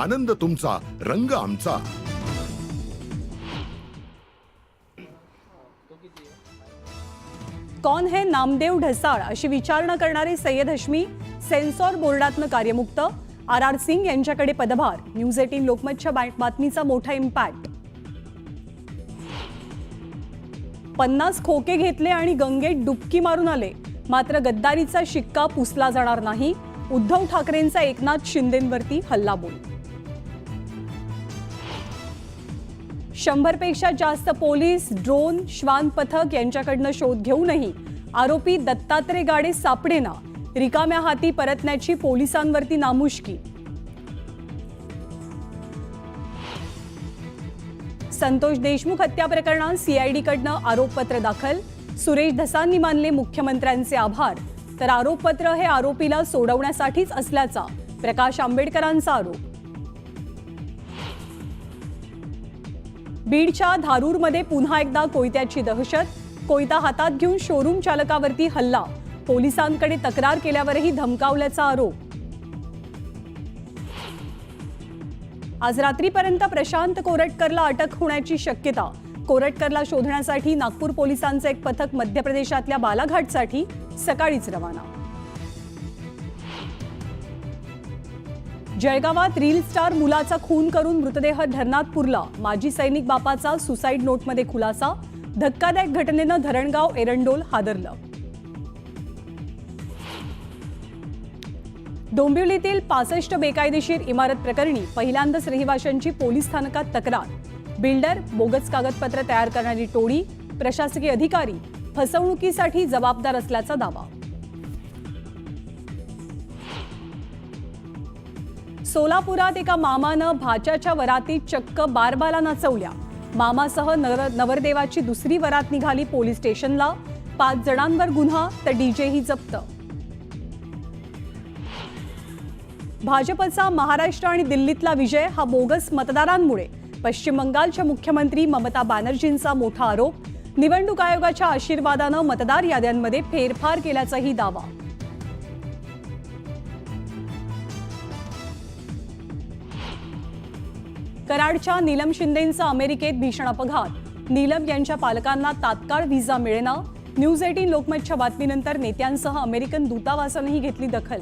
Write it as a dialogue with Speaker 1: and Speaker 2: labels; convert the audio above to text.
Speaker 1: आनंद तुमचा, रंग आमचा।
Speaker 2: कौन है नामदेव ढसाळ अशी विचारणा करणारे सय्यद हश्मी सेन्सॉर बोर्डातनं कार्यमुक्त। आर सिंग यांच्याकडे पदभार। न्यूज 18 लोकमतच्या बातमीचा मोठा इम्पॅक्ट। 50 खोके घेतले आणि गंगेत डुबकी मारून आले, मात्र गद्दारीचा शिक्का पुसला जाणार नाही। उद्धव ठाकरेंचा एकनाथ शिंदेंवरती हल्लाबोल। 100 पेक्षा जास्त पोलीस, ड्रोन, श्वान पथक यांच्याकडनं शोध घेऊनही आरोपी दत्तात्रय गाडे सापडेना। रिकाम्या हाती परतण्याची पोलिसांवरती नामुष्की। संतोष देशमुख हत्या प्रकरणात सीआयडीकडनं आरोपपत्र दाखल। सुरेश धसांनी मानले मुख्यमंत्र्यांचे आभार, तर आरोपपत्र हे आरोपीला सोडवण्यासाठीच असल्याचा प्रकाश आंबेडकरांचा आरोप। बीडच्या धारूरमध्ये पुन्हा एकदा कोयत्याची दहशत। कोयता हातात घेऊन शोरूम चालकावरती हल्ला। पोलिसांकडे तक्रार केल्यावरही धमकावल्याचा आरोप। आज रात्रीपर्यंत प्रशांत कोरटकरला अटक होण्याची शक्यता। कोरटकरला शोधण्यासाठी नागपूर पोलिसांचं एक पथक मध्य प्रदेशातल्या बालाघाटसाठी सकाळीच रवाना। जळगावात रील स्टार मुलाचा खून करून मृतदेह धरणात पुरला। माजी सैनिक बापाचा सुसाईड नोटमध्ये खुलासा। धक्कादायक घटनेनं धरणगाव एरंडोल हादरलं। डोंबिवलीतील 65 बेकायदेशीर इमारत प्रकरणी पहिल्यांदाच रहिवाशांची पोलीस स्थानकात तक्रार। बिल्डर, बोगस कागदपत्र तयार करणारी टोळी, प्रशासकीय अधिकारी फसवणुकीसाठी जबाबदार असल्याचा दावा। सोलापुरात एका मामानं भाच्याच्या वरातीत चक्क बारबाला नाचवल्या। मामासह नवरदेवाची दुसरी वरात निघाली पोलीस स्टेशनला। 5 जणांवर गुन्हा तर डीजेही जप्त। भाजपचा महाराष्ट्र आणि दिल्लीतला विजय हा बोगस मतदारांमुळे। पश्चिम बंगालच्या मुख्यमंत्री ममता बॅनर्जींचा मोठा आरोप। निवडणूक आयोगाच्या आशीर्वादानं मतदार याद्यांमध्ये फेरफार केल्याचाही दावा। कराडच्या नीलम शिंदेंचा अमेरिकेत भीषण अपघात। नीलम यांच्या पालकांना तात्काळ व्हिसा मिळेना। न्यूज 18 लोकमतच्या बातमीनंतर नेत्यांसह अमेरिकन दूतावासानेही घेतली दखल।